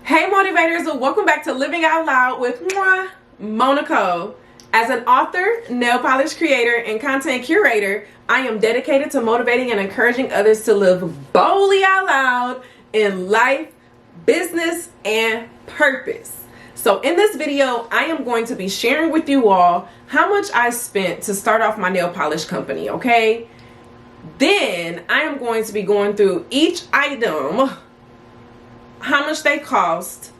Hey motivators, welcome back to Living Out Loud with Monaco. As an author, nail polish creator, and content curator, I am dedicated to motivating and encouraging others to live boldly out loud in life, business, and purpose. So in this video, I am going to be sharing with you all how much I spent to start off my nail polish company, okay? Then I am going to be going through each item, how much they cost,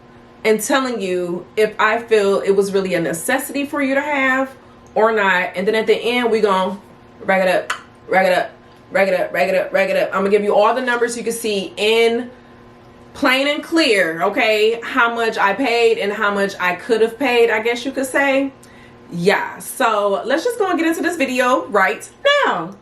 and telling you if I feel it was really a necessity for you to have or not. And then at the end, we're going to rack it up, rack it up, rack it up, rack it up, rack it up. I'm going to give you all the numbers you can see in plain and clear, okay? How much I paid and how much I could have paid, I guess you could say. Yeah, so let's just go and get into this video right now.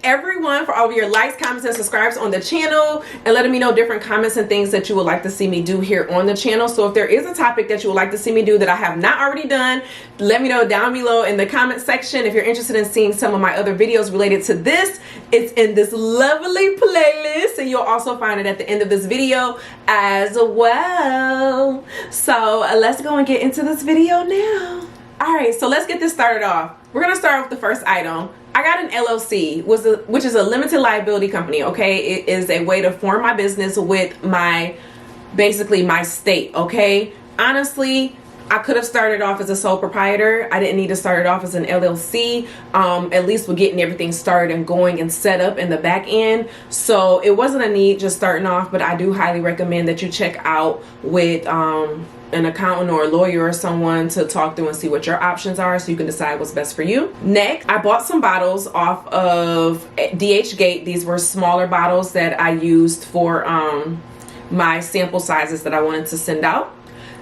Everyone for all of your likes, comments, and subscribes on the channel, and letting me know different comments and things that you would like to see me do here on the channel. So if there is a topic that you would like to see me do that I have not already done, let me know down below in the comment section. If you're interested in seeing some of my other videos related to this, it's in this lovely playlist, and you'll also find it at the end of this video as well. So let's go and get into this video now. All right, so let's get this started off. We're gonna start off with the first item. I got an LLC, which is a limited liability company, okay? It is a way to form my business with basically my state, okay? Honestly, I could have started off as a sole proprietor. I didn't need to start it off as an LLC, at least with getting everything started and going and set up in the back end. So it wasn't a need just starting off, but I do highly recommend that you check out with an accountant or a lawyer or someone to talk through and see what your options are so you can decide what's best for you. Next, I bought some bottles off of DH Gate. These were smaller bottles that I used for my sample sizes that I wanted to send out.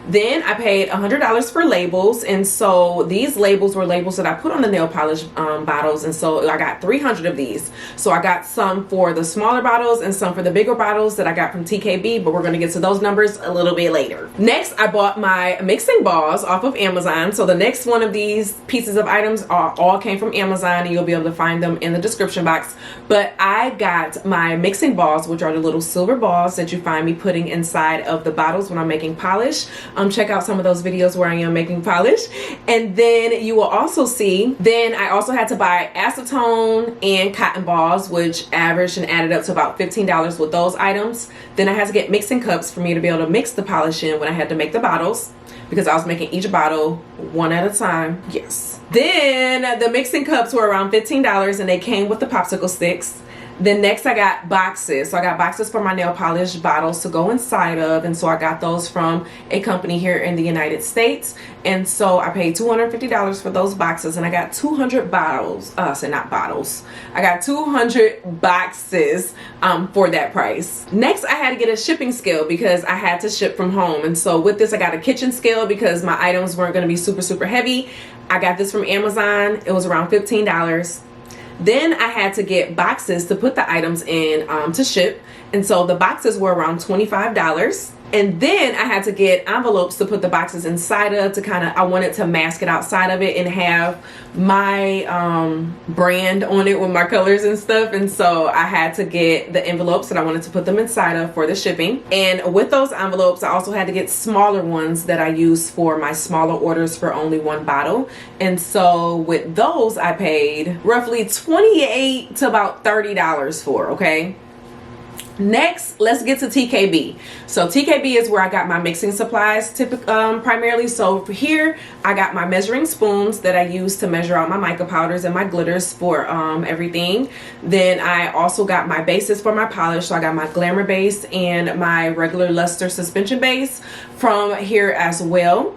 Then I paid $100 for labels, and so these labels were labels that I put on the nail polish bottles, and so I got 300 of these. So I got some for the smaller bottles and some for the bigger bottles that I got from TKB, but we're going to get to those numbers a little bit later. Next, I bought my mixing balls off of Amazon. So the next one of these pieces of items all came from Amazon, and you'll be able to find them in the description box. But I got my mixing balls, which are the little silver balls that you find me putting inside of the bottles when I'm making polish. Check out some of those videos where I am making polish. And then you will also see, then I also had to buy acetone and cotton balls, which averaged and added up to about $15 with those items. Then I had to get mixing cups for me to be able to mix the polish in when I had to make the bottles, because I was making each bottle one at a time. Yes. Then the mixing cups were around $15, and they came with the popsicle sticks. Then next I got boxes. So I got boxes for my nail polish bottles to go inside of, and so I got those from a company here in the United States. And so I paid $250 for those boxes, and I got 200 bottles. Not bottles. I got 200 boxes for that price. Next, I had to get a shipping scale because I had to ship from home. And so with this, I got a kitchen scale because my items weren't going to be super heavy. I got this from Amazon. It was around $15. Then I had to get boxes to put the items in to ship. And so the boxes were around $25. And then I had to get envelopes to put the boxes inside of, I wanted to mask it outside of it and have my brand on it with my colors and stuff. And so I had to get the envelopes that I wanted to put them inside of for the shipping. And with those envelopes, I also had to get smaller ones that I use for my smaller orders for only one bottle. And so with those, I paid roughly $28 to about $30 for, okay? Next, let's get to TKB. So TKB is where I got my mixing supplies primarily. So for here, I got my measuring spoons that I use to measure out my mica powders and my glitters for everything. Then I also got my bases for my polish. So I got my glamour base and my regular luster suspension base from here as well.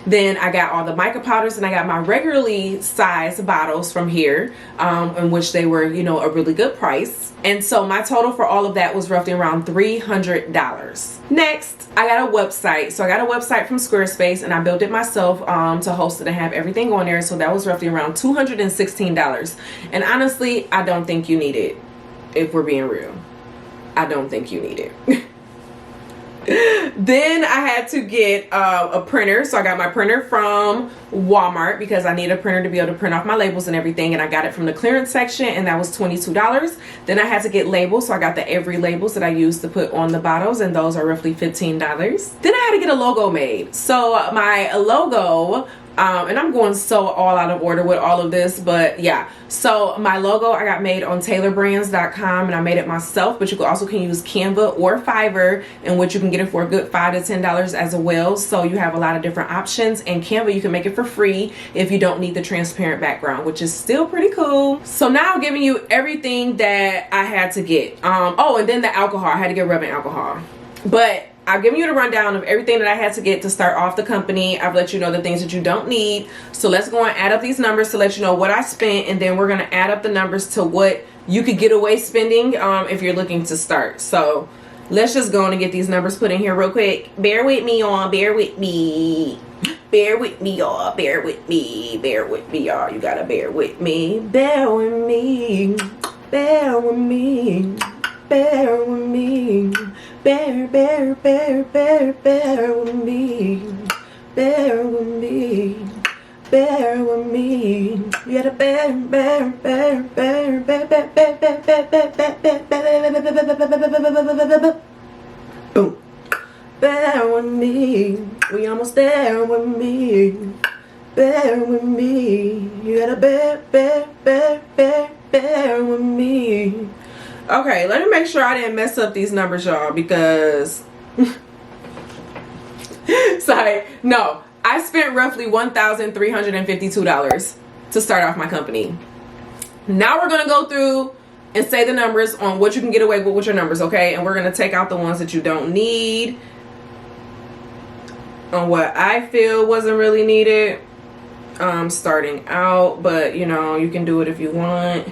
Then I got all the mica powders, and I got my regularly sized bottles from here, in which they were, a really good price. And so my total for all of that was roughly around $300. Next, I got a website. So I got a website from Squarespace, and I built it myself to host it and have everything on there. So that was roughly around $216. And honestly, I don't think you need it, if we're being real. I don't think you need it. Then I had to get a printer. So I got my printer from Walmart because I need a printer to be able to print off my labels and everything, and I got it from the clearance section, and that was $22. Then I had to get labels, so I got the Every labels that I use to put on the bottles, and those are roughly $15. Then I had to get a logo made. So my logo, and I'm going so all out of order with all of this, but yeah. So my logo I got made on tailorbrands.com, and I made it myself, but you also can use Canva or Fiverr, in which you can get it for a good $5 to $10 as well. So you have a lot of different options, and Canva you can make it for free if you don't need the transparent background, which is still pretty cool. So now I'm giving you everything that I had to get. Oh, and then the alcohol, I had to get rubbing alcohol. But I've given you the rundown of everything that I had to get to start off the company. I've let you know the things that you don't need. So let's go and add up these numbers to let you know what I spent, and then we're going to add up the numbers to what you could get away spending if you're looking to start. So let's just go on and get these numbers put in here real quick. Bear with me, y'all. Bear with me. Bear with me, y'all. Bear with me. Bear with me, y'all. You gotta bear with me. Bear with me. Bear with me. Bear with me. Bear, bear, bear, bear, bear with me. Bear with me. Bear with me. You gotta bear, bear, bear, bear, bear, bear, bear, bear, bear, bear, bear, bear, boom. Bear with me. We almost there with me. Bear with me. You gotta bear, bear, bear, bear, bear with me. Okay, let me make sure I didn't mess up these numbers, y'all, because sorry, no, I spent roughly $1,352 to start off my company. Now we're gonna go through and say the numbers on what you can get away with your numbers, okay? And we're gonna take out the ones that you don't need, on what I feel wasn't really needed starting out, but you know, you can do it if you want.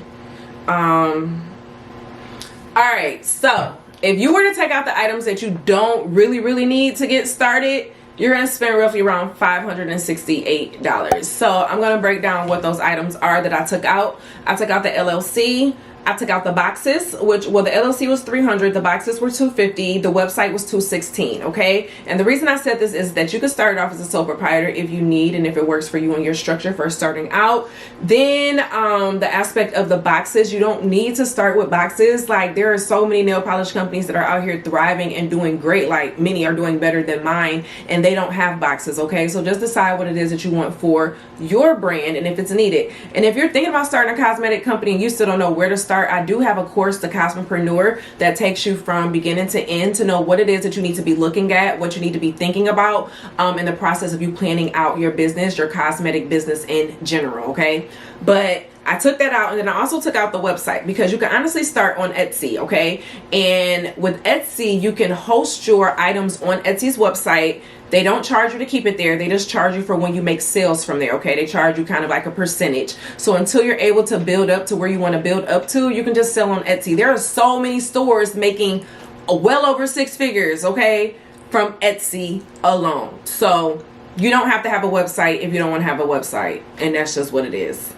Alright, so if you were to take out the items that you don't really need to get started, you're going to spend roughly around $568. So I'm going to break down what those items are that I took out. I took out the LLC. I took out the boxes, which, well, the LLC was $300, the boxes were $250, the website was $216, okay? And the reason I said this is that you can start off as a sole proprietor if you need, and if it works for you and your structure for starting out. Then the aspect of the boxes, you don't need to start with boxes. Like, there are so many nail polish companies that are out here thriving and doing great. Like, many are doing better than mine, and they don't have boxes, okay? So just decide what it is that you want for your brand and if it's needed. And if you're thinking about starting a cosmetic company and you still don't know where to start, I do have a course, the Cosmopreneur, that takes you from beginning to end to know what it is that you need to be looking at, what you need to be thinking about in the process of you planning out your business, your cosmetic business in general, okay? But I took that out, and then I also took out the website because you can honestly start on Etsy, okay? And with Etsy, you can host your items on Etsy's website. They don't charge you to keep it there. They just charge you for when you make sales from there, okay? They charge you kind of like a percentage. So until you're able to build up to where you want to build up to, you can just sell on Etsy. There are so many stores making well over 6 figures, okay, from Etsy alone. So you don't have to have a website if you don't want to have a website, and that's just what it is.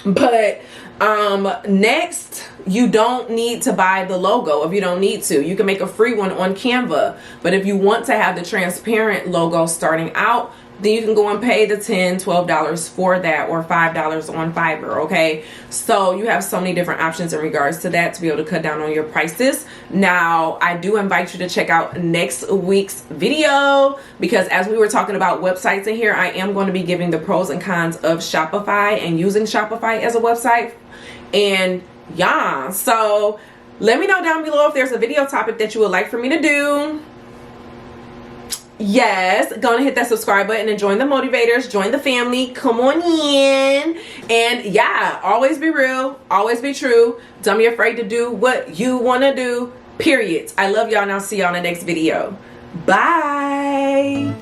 But next, you don't need to buy the logo if you don't need to. You can make a free one on Canva. But if you want to have the transparent logo starting out, then you can go and pay the $10, $12 for that, or $5 on Fiverr, okay? So you have so many different options in regards to that to be able to cut down on your prices. Now, I do invite you to check out next week's video, because as we were talking about websites in here, I am going to be giving the pros and cons of Shopify and using Shopify as a website. And yeah, so let me know down below if there's a video topic that you would like for me to do. Yes, go and hit that subscribe button and join the Moetivators, join the family, come on in. And yeah, always be real, always be true, don't be afraid to do what you want to do, period. I love y'all, and I'll see y'all in the next video. Bye.